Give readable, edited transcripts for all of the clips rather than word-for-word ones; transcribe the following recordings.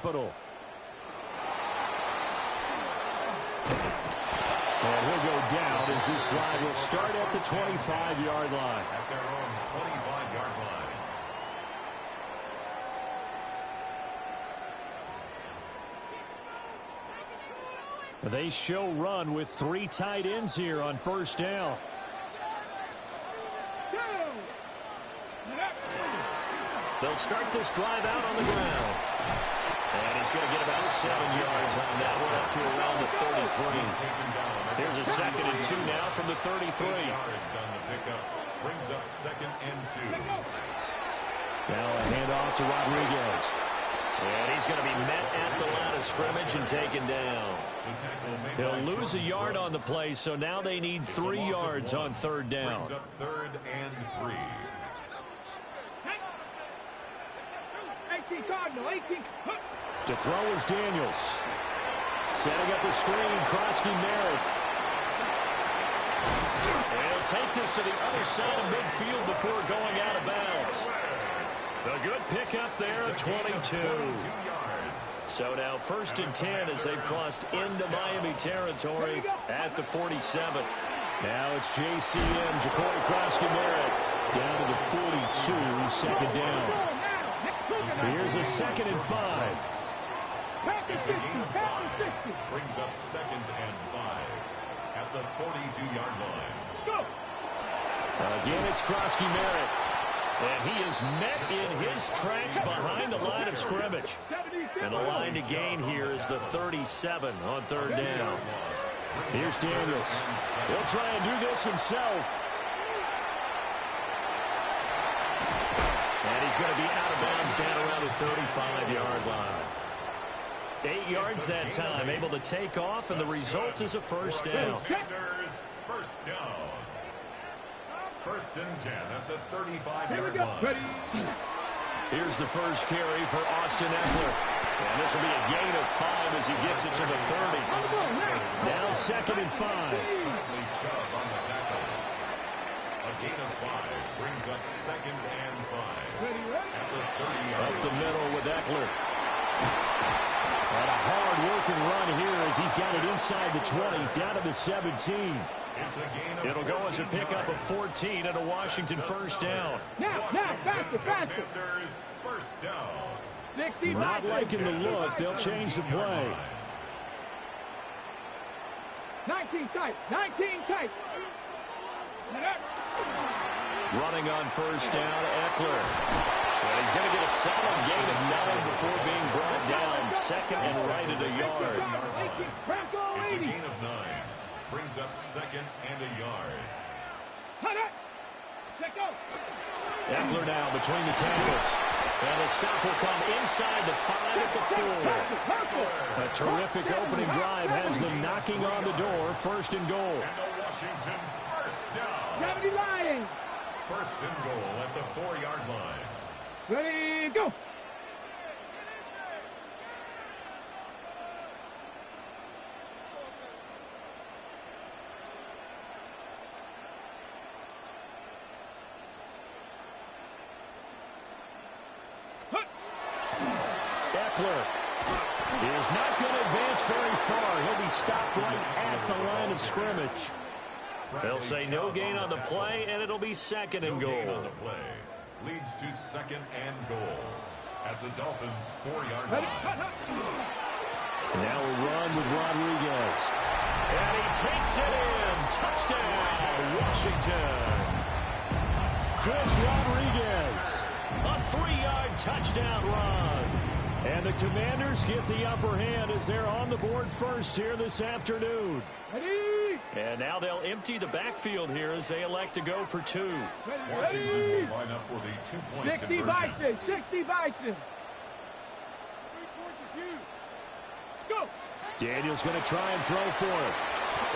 Capital. And he'll go down as this drive will start at the 25-yard line. At their own 25-yard line. They show run with 3 tight ends here on first down. They'll start this drive out on the ground. And he's going to get about 7 yards on that one up to around the 33. Here's a 2nd and 2 now from the 33. Yards on the pickup. Brings up 2nd and 2. Now a handoff to Rodriguez. And he's going to be met at the line of scrimmage and taken down. He'll lose a yard on the play, so now they need 3 yards on 3rd down. Brings up 3rd and 3. To throw is Daniels. Setting up the screen, Krosky Merritt. And he'll take this to the other side of midfield before going out of bounds. A good pickup there at 22. So now 1st and 10 as they've crossed into Miami territory at the 47. Now it's JCM, Ja'Cory Krosky Merritt, down to the 42, 2nd down. Here's a 2nd and 5. It's a gain of 5. Brings up 2nd and 5 at the 42-yard line. Again, it's Krosky Merritt. And he is met in his tracks behind the line of scrimmage. And the line to gain here is the 37 on 3rd down. Here's Daniels. He'll try and do this himself. And he's going to be out of bounds down around the 35-yard line. 8 yards that time, able to take off, and the result is a 1st down. First down. 1st and 10 at the 35-yard line. Here's the first carry for Austin Eckler. And this will be a gain of 5 as he gets it to the 30. Now 2nd and 5. A gain of 5 brings up 2nd and 5. At the 30-yard Up the middle with Eckler. And a hard-working run here as he's got it inside the 20, down to the 17. It'll go as a pickup of 14 and a Washington 1st down. Now, faster. First down. Not liking the look. They'll change the play. 19 tight. Running on 1st down, Eckler. And he's going to get a solid gain of 9 before being brought down. 2nd and right at a yard. It's a gain of 9. Brings up 2nd and a yard. Eckler now between the tackles. And the stop will come inside the 5 at the 4. A terrific opening drive has them knocking on the door. 1st and goal. And the Washington 1st down. 1st and goal at the 4-yard line. Ready, go. Eckler is not going to advance very far. He'll be stopped right at the line of scrimmage. They'll say no gain on the play, and it'll be 2nd and No gain goal. on the play. Leads to 2nd and goal at the Dolphins' 4-yard line. Now a run with Rodriguez. And he takes it in. Touchdown, Washington. Chris Rodriguez. A 3-yard touchdown run. And the Commanders get the upper hand as they're on the board first here this afternoon. And now they'll empty the backfield here as they elect to go for 2. Washington will line up for the 2-point conversion. 60 Bison. Go. Daniels going to try and throw for it.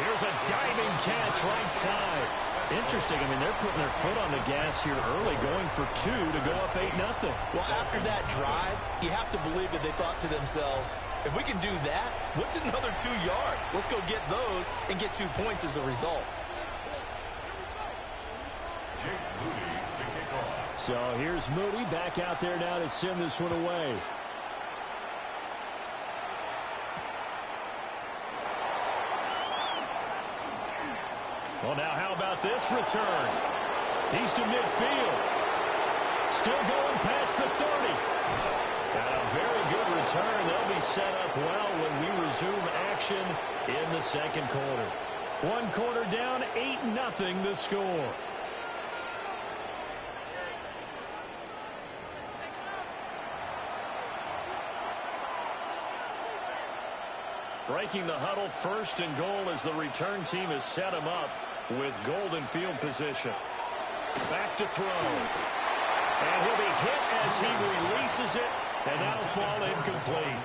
Here's a diving catch right side. Interesting. I mean, they're putting their foot on the gas here early, going for 2 to go up 8-0. Well, after that drive, you have to believe that they thought to themselves, if we can do that, what's another 2 yards? Let's go get those and get 2 points as a result. Jake Moody to kick off. So here's Moody back out there now to send this one away. Well, now how about this return? He's to midfield. Still going past the 30. And a very good return. They'll be set up well when we resume action in the second quarter. One quarter down, 8-0 the score. Breaking the huddle, first and goal as the return team has set him up with golden field position. Back to throw. And he'll be hit as he releases it, and that'll fall incomplete.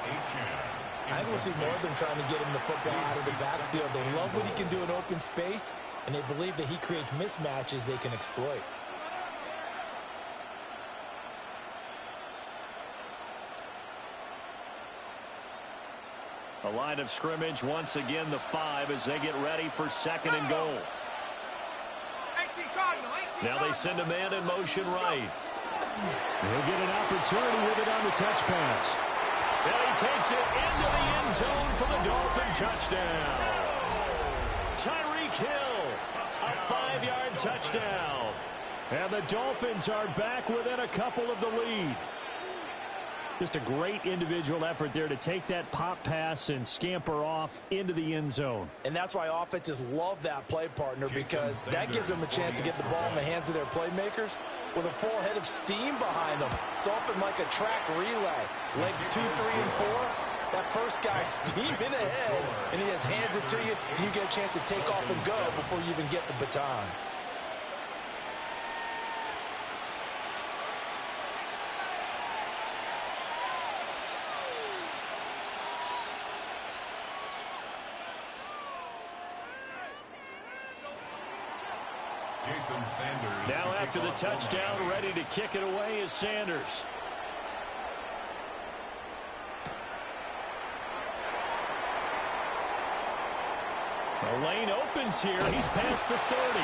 I think we'll see more of them trying to get him the football out of the backfield. They love what he can do in open space, and they believe that he creates mismatches they can exploit. A line of scrimmage, once again the 5 as they get ready for second and goal. Now they send a man in motion right. He'll get an opportunity with it on the touch pass. And he takes it into the end zone for the Dolphin touchdown. Tyreek Hill, a 5-yard touchdown. And the Dolphins are back within a couple of the lead. Just a great individual effort there to take that pop pass and scamper off into the end zone. And that's why offenses love that play partner, because that gives them a chance to get the ball in the hands of their playmakers with a full head of steam behind them. It's often like a track relay. Legs 2, 3, and 4. That first guy steaming ahead, and he just hands it to you, and you get a chance to take off and go before you even get the baton. Now after the touchdown, ready to kick it away is Sanders. The lane opens here. He's past the 30.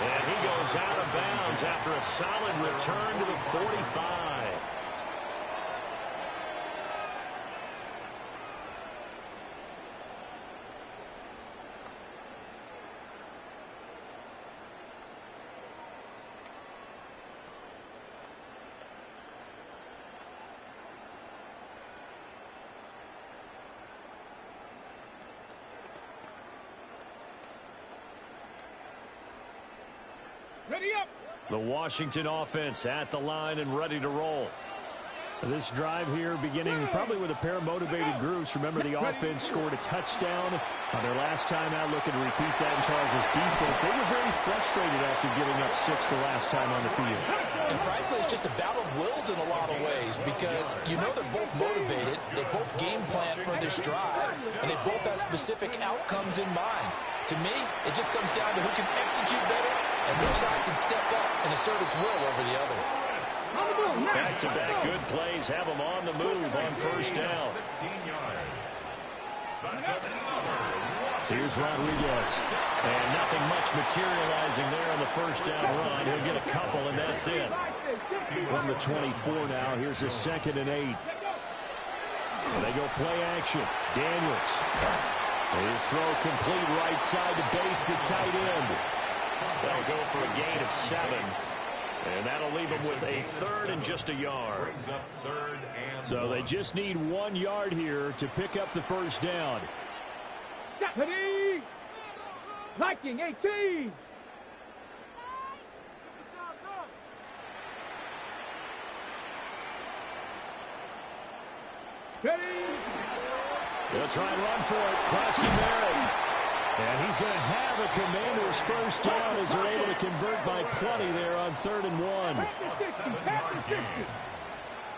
And he goes out of bounds after a solid return to the 45. Ready up. The Washington offense at the line and ready to roll. This drive here beginning probably with a pair of motivated groups. Remember, the offense scored a touchdown on their last time out. Looking to repeat that in Charles' defense. They were very frustrated after giving up 6 the last time on the field. And frankly, it's just a battle of wills in a lot of ways, because you know they're both motivated. They both game plan for this drive, and they both have specific outcomes in mind. To me, it just comes down to who can execute better and which side can step up and assert its will over the other. Back-to-back good plays have them on the move on first down. 16 yards. Here's Rodriguez. And nothing much materializing there on the first down run. He'll get a couple, and that's it. From the 24 now, here's a 2nd and 8. They go play action. Daniels. His throw complete right side to Bates, the tight end. They'll go for a gain of 7. And that'll leave them with a 3rd and just a yard. So they just need 1 yard here to pick up the first down. Ready. Liking 18. Ready. They'll try and run for it. Krosky Merritt. And he's going to have a Commanders first down as they're able to convert by plenty there on 3rd and 1.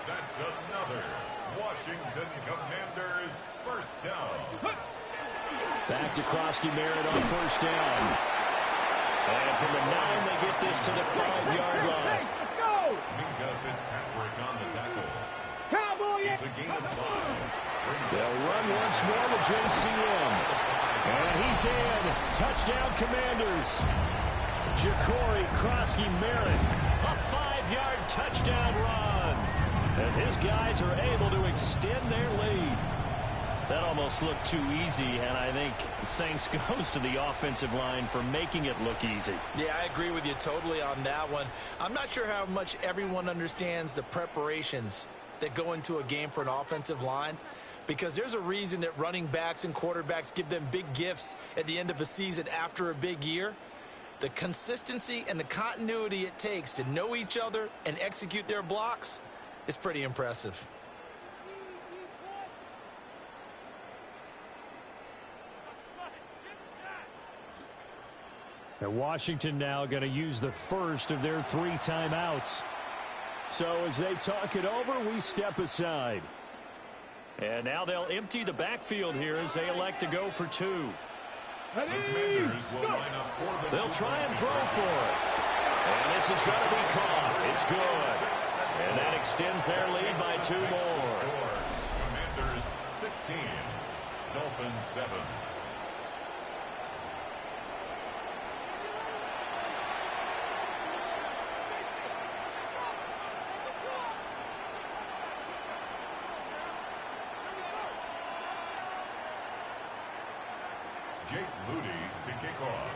That's another Washington Commanders first down. Back to Krosky Merritt on first down. And from the 9, they get this to the 5-yard line. Let's go. Minka Fitzpatrick on the tackle. Cowboy. It's a gain of 5. They'll run once more to JCM. And he's in. Touchdown, Commanders. Ja'Cory Krosky Merritt. A 5-yard touchdown run. As his guys are able to extend their lead. That almost almost looked too easy, and I think thanks goes to the offensive line for making it look easy. Yeah, I agree with you totally on that one. I'm not sure how much everyone understands the preparations that go into a game for an offensive line, because there's a reason that running backs and quarterbacks give them big gifts at the end of a season after a big year. The consistency and the continuity it takes to know each other and execute their blocks is pretty impressive. And Washington now going to use the first of their 3 timeouts. So as they talk it over, we step aside. And now they'll empty the backfield here as they elect to go for 2. They'll try and throw for it. And this is going to be caught. It's good. And that extends their lead by 2 more. Commanders 16, Dolphins 7. Jake Moody to kick off.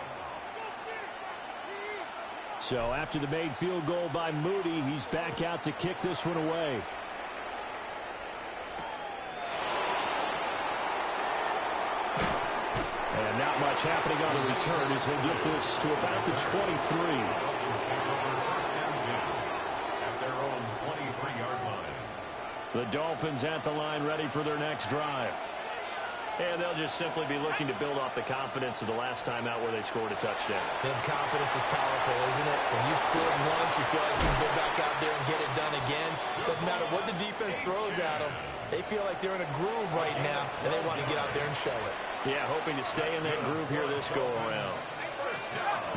So after the made field goal by Moody, he's back out to kick this one away. And not much happening on the return as he'll get this to about the 23. At their own 23-yard line. The Dolphins at the line ready for their next drive. And they'll just simply be looking to build off the confidence of the last time out where they scored a touchdown. And confidence is powerful, isn't it? When you've scored once, you feel like you can go back out there and get it done again. Doesn't matter what the defense throws at them. They feel like they're in a groove right now, and they want to get out there and show it. Yeah, hoping to stay in that groove here this go-around.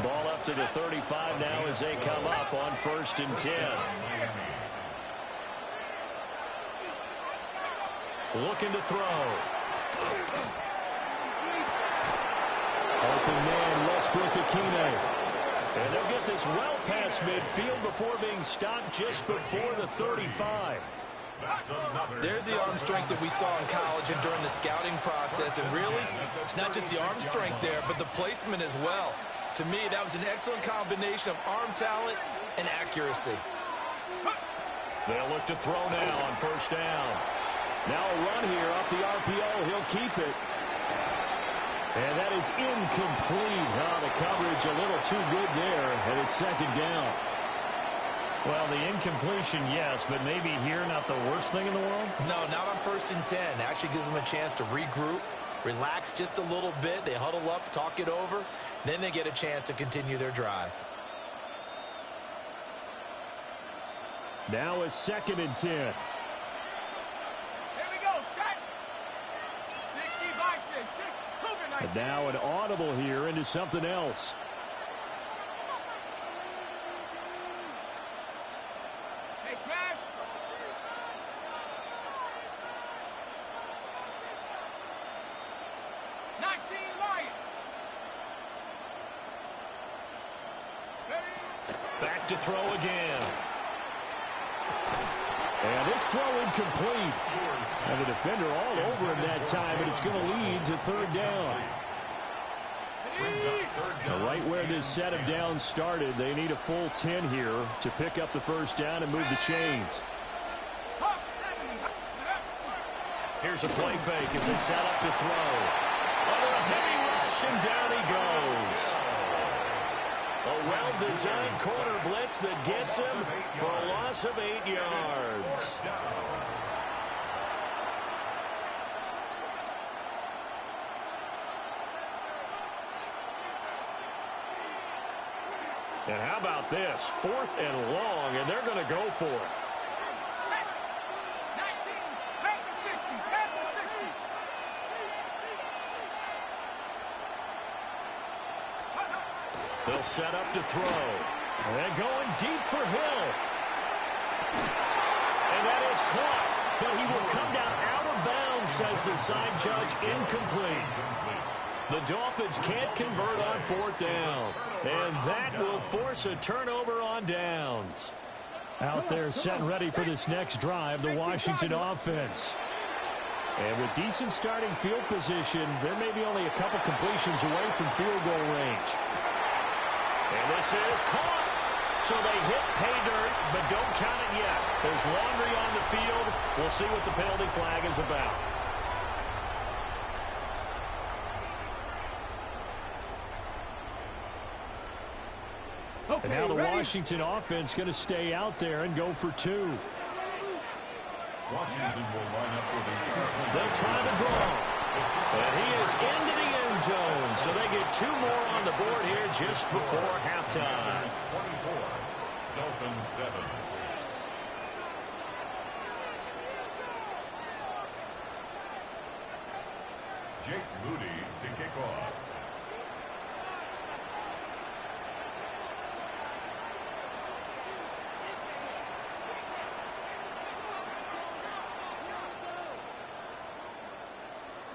Ball up to the 35 now as they come up on 1st and 10. Looking to throw. Open man, Westbrook-Ikhine. And they'll get this well past midfield before being stopped just before the 35. There's the arm strength that we saw in college and during the scouting process. And really, it's not just the arm strength there, but the placement as well. To me, that was an excellent combination of arm talent and accuracy. They'll look to throw now on 1st down. Now a run here off the RPO. He'll keep it. And that is incomplete. Oh, the coverage a little too good there, and it's 2nd down. Well, the incompletion, yes, but maybe here not the worst thing in the world? No, not on 1st and 10. Actually gives them a chance to regroup, relax just a little bit. They huddle up, talk it over. Then they get a chance to continue their drive. Now a 2nd and 10. And now an audible here into something else. Hey, smash! Back to throw again. And this throw incomplete. And the defender all over him that time, and it's going to lead to 3rd down. Right where this set of downs started, they need a full 10 here to pick up the 1st down and move the chains. Here's a play fake as they set up to throw. Under a heavy rush, and down he goes. A well-designed corner blitz that gets him for a loss of 8 yards. And how about this? 4th and long, and they're going to go for it. They'll set up to throw. And going deep for Hill. And that is caught. But he will come down out of bounds, says the side judge. Incomplete. The Dolphins can't convert on 4th down. And that will force a turnover on downs. Out there set and ready for this next drive, the Washington offense. And with decent starting field position, they're maybe only a couple completions away from field goal range. And this is caught. So they hit pay dirt, but don't count it yet. There's laundry on the field. We'll see what the penalty flag is about. Okay, and now the Washington offense going to stay out there and go for two. Washington will line up for the two-point. They'll try the draw. And he is into the end zone. So they get two more on the board here just before halftime. 24, Dolphins 7. Jake Moody to kick off.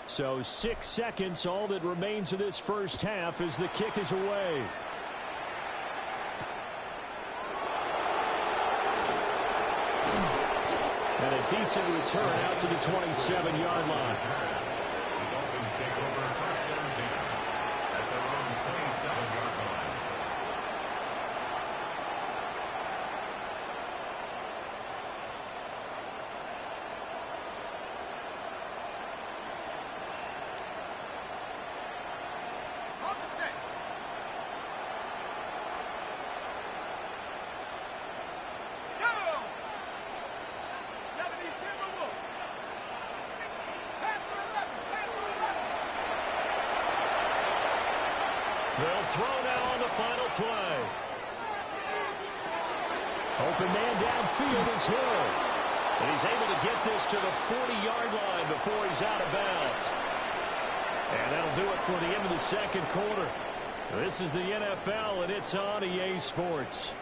So 6 seconds, all that remains of this first half as the kick is away. And a decent return out to the 27-yard line. The Dolphins take over first and 10 at their own 27-yard line. They'll throw now on the final play. Open man downfield is Hill. And he's able to get this to the 40-yard line before he's out of bounds. And that'll do it for the end of the second quarter. This is the NFL, and it's on EA Sports.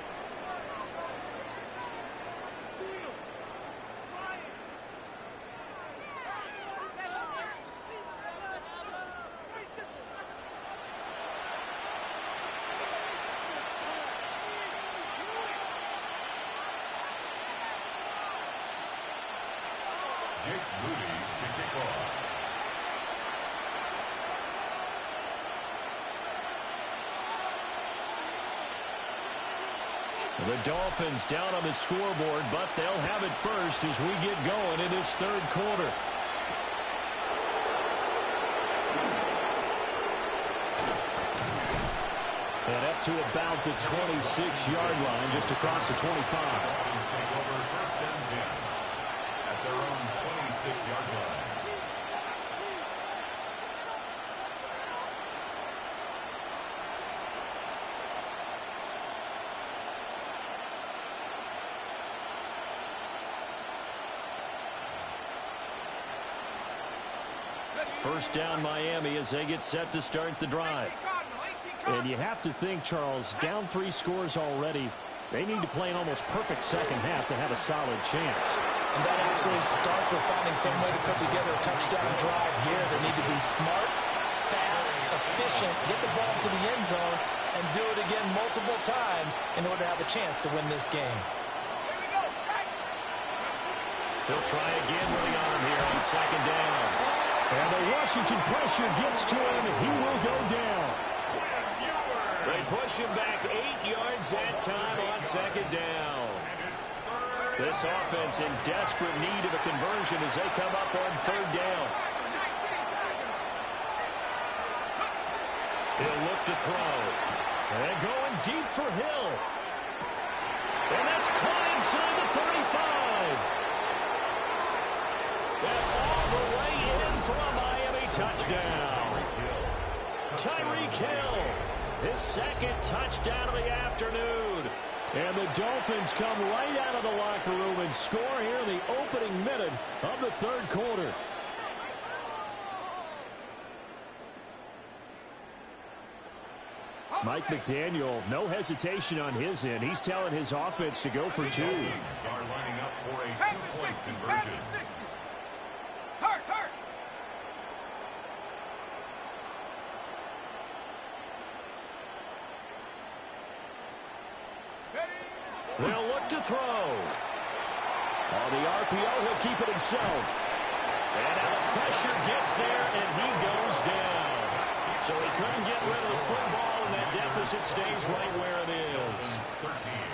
Jake Moody to kick off. The Dolphins down on the scoreboard, but they'll have it first as we get going in this third quarter. And up to about the 26-yard line, just across the 25. Dolphins take over first and 10 at their own 26-yard line. First down Miami as they get set to start the drive. And you have to think, Charles, down 3 scores already. They need to play an almost perfect second half to have a solid chance. And that absolutely starts with finding some way to put together a touchdown drive here. They need to be smart, fast, efficient, get the ball to the end zone, and do it again multiple times in order to have a chance to win this game. He'll try again with the arm here on second down. And the Washington pressure gets to him, and he will go down. They push him back 8 yards that time on second down. This offense in desperate need of a conversion as they come up on third down. He'll look to throw. And going deep for Hill. And that's caught inside the 35. And all the way in for a Miami touchdown. Tyreek Hill, his second touchdown of the afternoon. And the Dolphins come right out of the locker room and score here in the opening minute of the third quarter. Mike McDaniel, no hesitation on his end. He's telling his offense to go for 2. Dolphins are lining up for a 2-point conversion. They'll look to throw. On the RPO, he'll keep it himself. And out of pressure gets there, and he goes down. So he couldn't get rid of the football, and that deficit stays right where it is.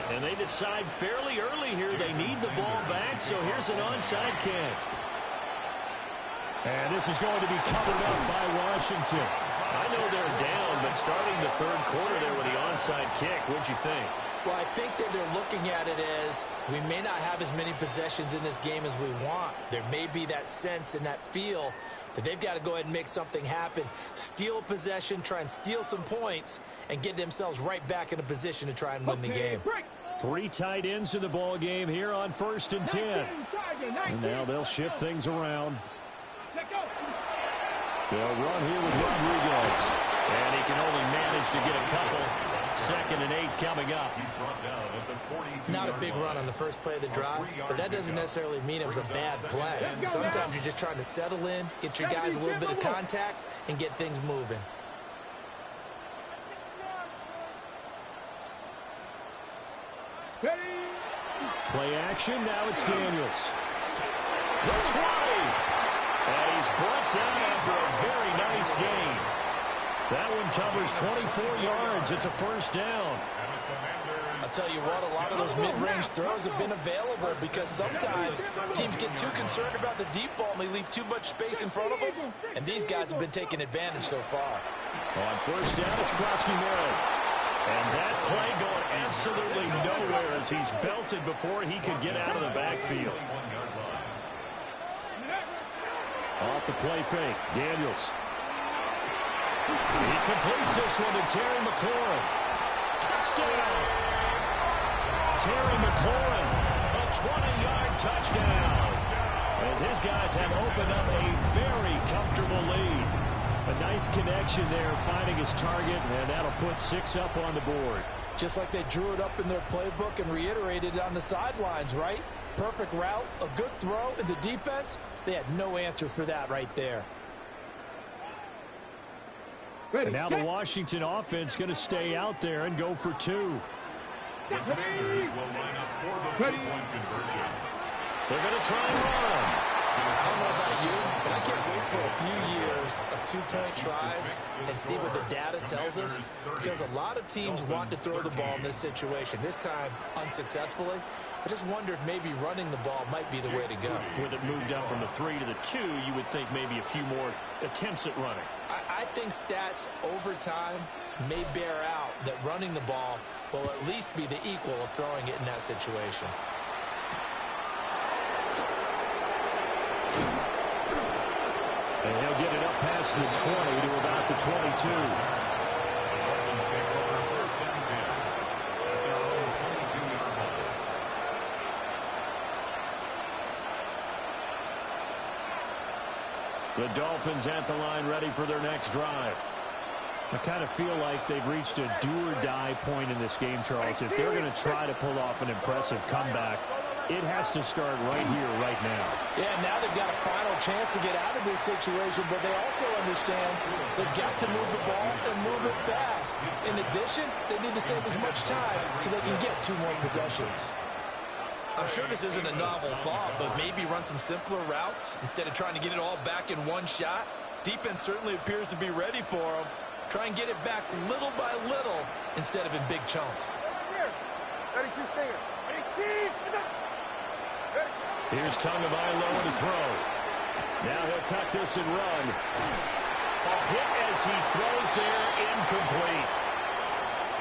And they decide fairly early here they need the ball back, so here's an onside kick. And this is going to be covered up by Washington. I know they're down, but starting the third quarter there with the onside kick, what'd you think? Well, I think that they're looking at it as we may not have as many possessions in this game as we want. There may be that sense and that feel that they've got to go ahead and make something happen, steal a possession, try and steal some points, and get themselves right back in a position to try and win the game. 3 tight ends in the ball game here on 1st and 10. And now they'll shift things around. They'll run here with Rodriguez. And he can only manage to get a couple. 2nd and 8 coming up. Not a big run on the first play of the drive, but that doesn't necessarily mean it was a bad play. Sometimes you're just trying to settle in, get your guys a little bit of contact, and get things moving. Play action, now it's Daniels. That's right. And he's brought down after a very nice gain. That one covers 24 yards. It's a first down. I'll tell you what, a lot of those mid-range throws have been available because sometimes teams get too concerned about the deep ball and they leave too much space in front of them, and these guys have been taking advantage so far. On first down, it's Krosky-Merritt. And that play going absolutely nowhere as he's belted before he could get out of the backfield. Off the play fake, Daniels. He completes this one to Terry McLaurin. Touchdown! Terry McLaurin, a 20-yard touchdown. As his guys have opened up a very comfortable lead. A nice connection there, finding his target, and that'll put 6 up on the board. Just like they drew it up in their playbook and reiterated it on the sidelines, right? Perfect route, a good throw, and the defense, they had no answer for that right there. And now the Washington offense going to stay out there and go for 2. The Commanders will line up for the two-point conversion. They're going to try and run. I don't know about you, but I can't wait for a few years of two-point tries and see what the data tells us, because a lot of teams want to throw the ball in this situation. This time, unsuccessfully. I just wonder if maybe running the ball might be the way to go. With it moved up from the 3 to the 2, you would think maybe a few more attempts at running. I think stats over time may bear out that running the ball will at least be the equal of throwing it in that situation. And he'll get it up past the 20 to about the 22. The Dolphins at the line, ready for their next drive. I kind of feel like they've reached a do-or-die point in this game, Charles. If they're going to try to pull off an impressive comeback, it has to start right here, right now. Yeah, now they've got a final chance to get out of this situation, but they also understand they've got to move the ball and move it fast. In addition, they need to save as much time so they can get 2 more possessions. I'm sure this isn't a novel thought, but maybe run some simpler routes instead of trying to get it all back in one shot. Defense certainly appears to be ready for them. Try and get it back little by little instead of in big chunks. Here's Tagovailoa to throw. Now he'll tuck this and run. A hit as he throws there, incomplete.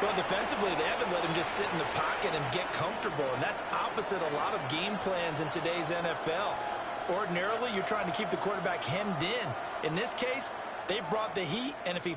Well, defensively, they haven't let him just sit in the pocket and get comfortable, and that's opposite a lot of game plans in today's NFL. Ordinarily, you're trying to keep the quarterback hemmed in. In this case, they brought the heat, and if he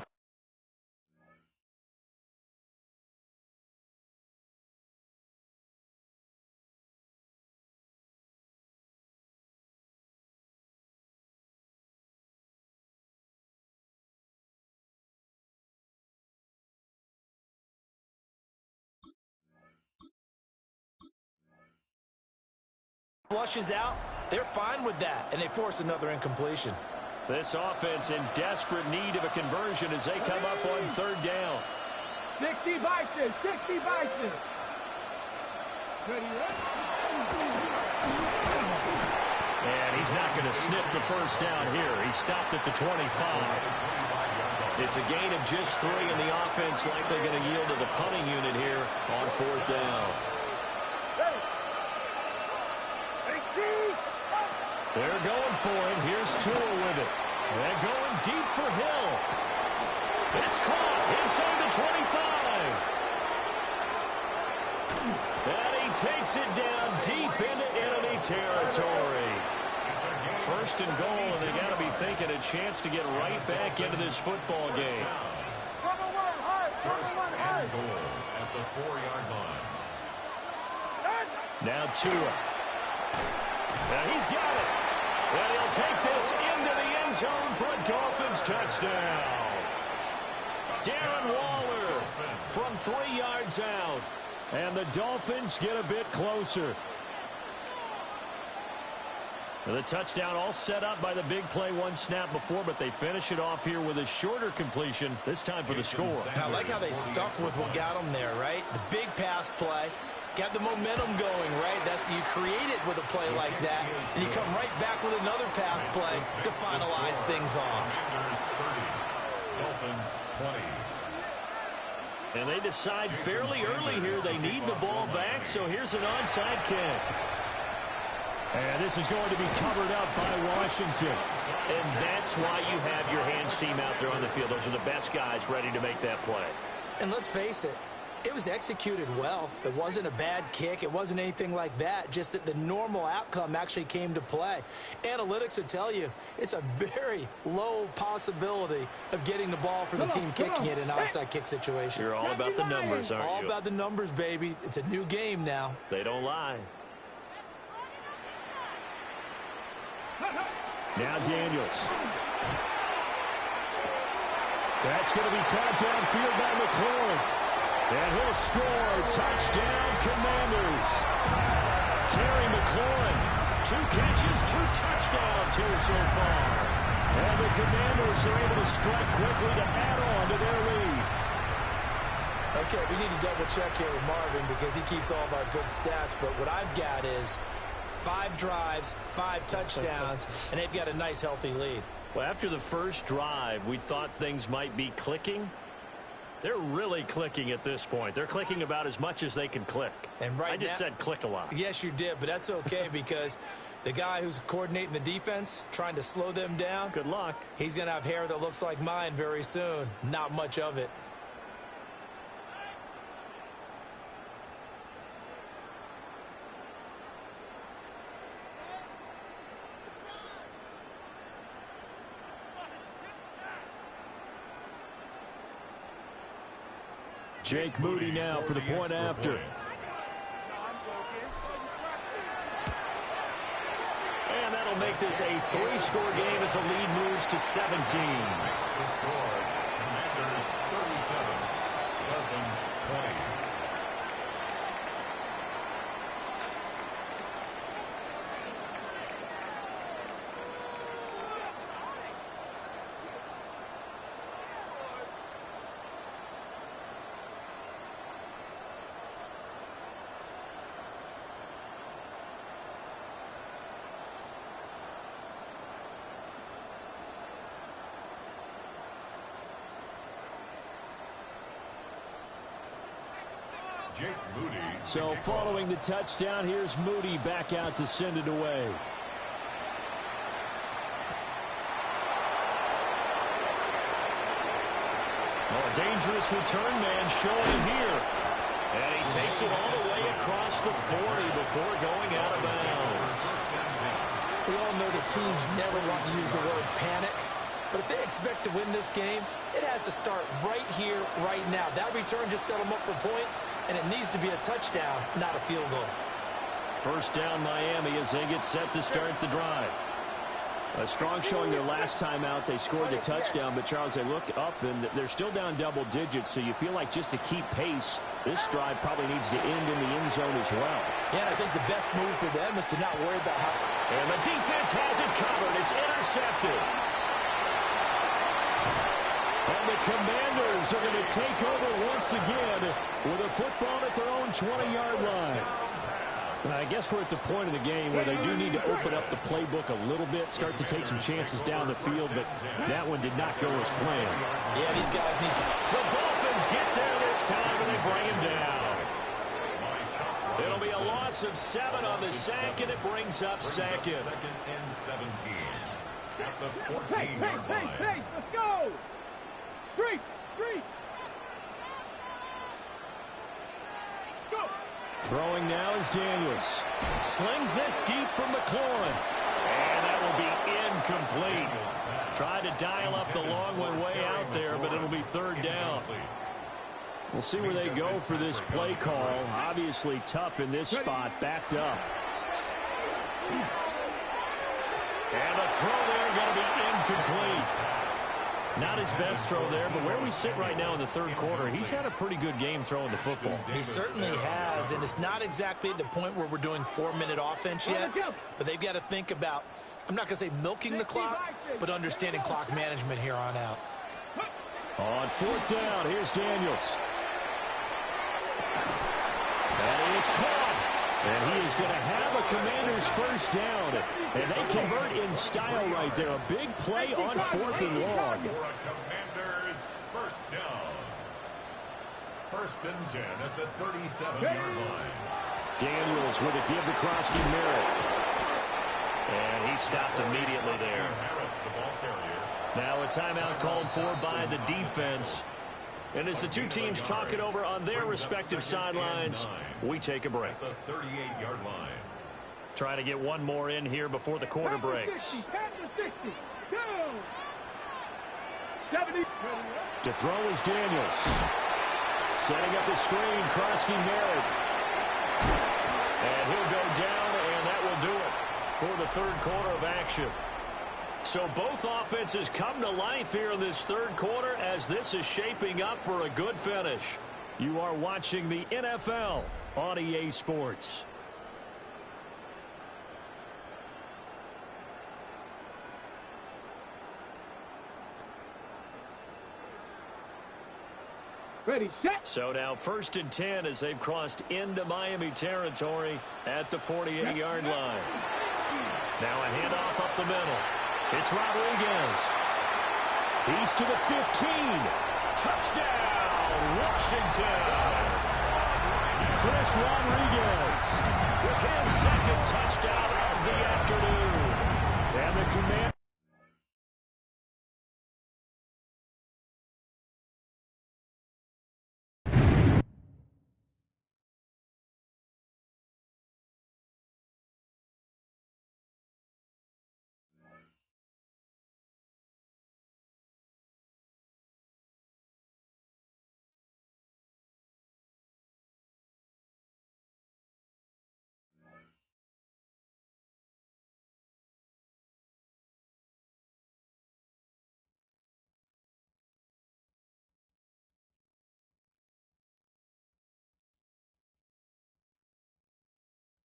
flushes out, they're fine with that, and they force another incompletion. This offense in desperate need of a conversion as they come up on 3rd down. 60 Vikings, 60 Vikings. And he's not going to sniff the first down here. He stopped at the 25. It's a gain of just 3, and the offense likely going to yield to the punting unit here on 4th down. They're going for it. Here's Tua with it. And going deep for Hill. It's caught inside the 25. And he takes it down deep into enemy territory. 1st and goal, and they got to be thinking a chance to get right back into this football game. 1st and goal at the 4-yard line. Now Tua. Now he's got it. And he'll take this into the end zone for a Dolphins touchdown. Darren Waller from 3 yards out. And the Dolphins get a bit closer. Now the touchdown all set up by the big play 1 snap before, but they finish it off here with a shorter completion, this time for the score. I like how they stuck with what got them there, right? The big pass play. Got the momentum going, right? You create it with a play like that, and you come right back with another pass play to finalize things off. Dolphins 20. And they decide fairly early here they need the ball back, so here's an onside kick. And this is going to be covered up by Washington. And that's why you have your hands team out there on the field. Those are the best guys ready to make that play. And let's face it, it was executed well. It wasn't a bad kick. It wasn't anything like that. Just that the normal outcome actually came to play. Analytics will tell you it's a very low possibility of getting the ball for the team kicking it in an onside kick situation. You're all about the numbers, aren't you? All about the numbers, baby. It's a new game now. They don't lie. Now Daniels. That's going to be caught downfield by McLaurin. And he'll score. Touchdown, Commanders. Terry McLaurin. 2 catches, 2 touchdowns here so far. And the Commanders are able to strike quickly to add on to their lead. Okay, we need to double check here with Marvin because he keeps all of our good stats. But what I've got is 5 drives, 5 touchdowns, and they've got a nice, healthy lead. Well, after the first drive, we thought things might be clicking. They're really clicking at this point. They're clicking about as much as they can click. And right I just said click a lot. Yes, you did, but that's okay because the guy who's coordinating the defense, trying to slow them down. Good luck. He's going to have hair that looks like mine very soon. Not much of it. Jake Moody now for the point after. And that'll make this a 3-score game as the lead moves to 17. The score, Commanders 37, Dolphins 20. So following the touchdown, here's Moody back out to send it away. Oh, a dangerous return man showing it here. And he takes it all the way across the 40 before going out of bounds. We all know that teams never want to use the word panic. But if they expect to win this game, it has to start right here, right now. That return just set them up for points, and it needs to be a touchdown, not a field goal. First down, Miami, as they get set to start the drive. A strong showing their last time out. They scored the touchdown, but, Charles, they look up, and they're still down double digits, so you feel like just to keep pace, this drive probably needs to end in the end zone as well. Yeah, and I think the best move for them is to not worry about how... And the defense has it covered. It's intercepted. And the Commanders are going to take over once again with a football at their own 20-yard line. I guess we're at the point of the game where they do need to open up the playbook a little bit, start to take some chances down the field, but that one did not go as planned. Yeah, these guys need to... The Dolphins get there this time, and they bring him down. It'll be a loss of 7 on the sack, and it brings up second. Second and 17. At the 14-yard line. Pace, let's go! Street! Let's go! Throwing now is Daniels. Slings this deep from McLaurin. And that will be incomplete. Tried to dial up the long one way out there, but it'll be third down. We'll see where they go for this play call. Obviously tough in this spot, backed up. And the throw there going to be incomplete. Not his best throw there, but where we sit right now in the third quarter, he's had a pretty good game throwing the football. He certainly has, and it's not exactly at the point where we're doing 4-minute offense yet, but they've got to think about, I'm not going to say milking the clock, but understanding clock management here on out. On fourth down, here's Daniels. And he is caught. And he is going to have a Commander's first down. And they convert in style right there. A big play on 4th and long. For a Commander's first down. First and 10 at the 37-yard line. Daniels with a give to Krosky Merritt. And he stopped immediately there. Now a timeout called for by the defense. And as the two teams talk it over on their respective sidelines, we take a break. The 38-yard line. Trying to get one more in here before the quarter breaks. 70. To throw is Daniels. Setting up the screen, Krosky Merritt. And he'll go down, and that will do it for the third quarter of action. So both offenses come to life here in this third quarter as this is shaping up for a good finish. You are watching the NFL on EA Sports. Ready, set. So now 1st and 10 as they've crossed into Miami territory at the 48-yard line. Now a handoff up the middle. It's Rodriguez. He's to the 15. Touchdown, Washington. Chris Rodriguez with his second touchdown of the afternoon. and the Commanders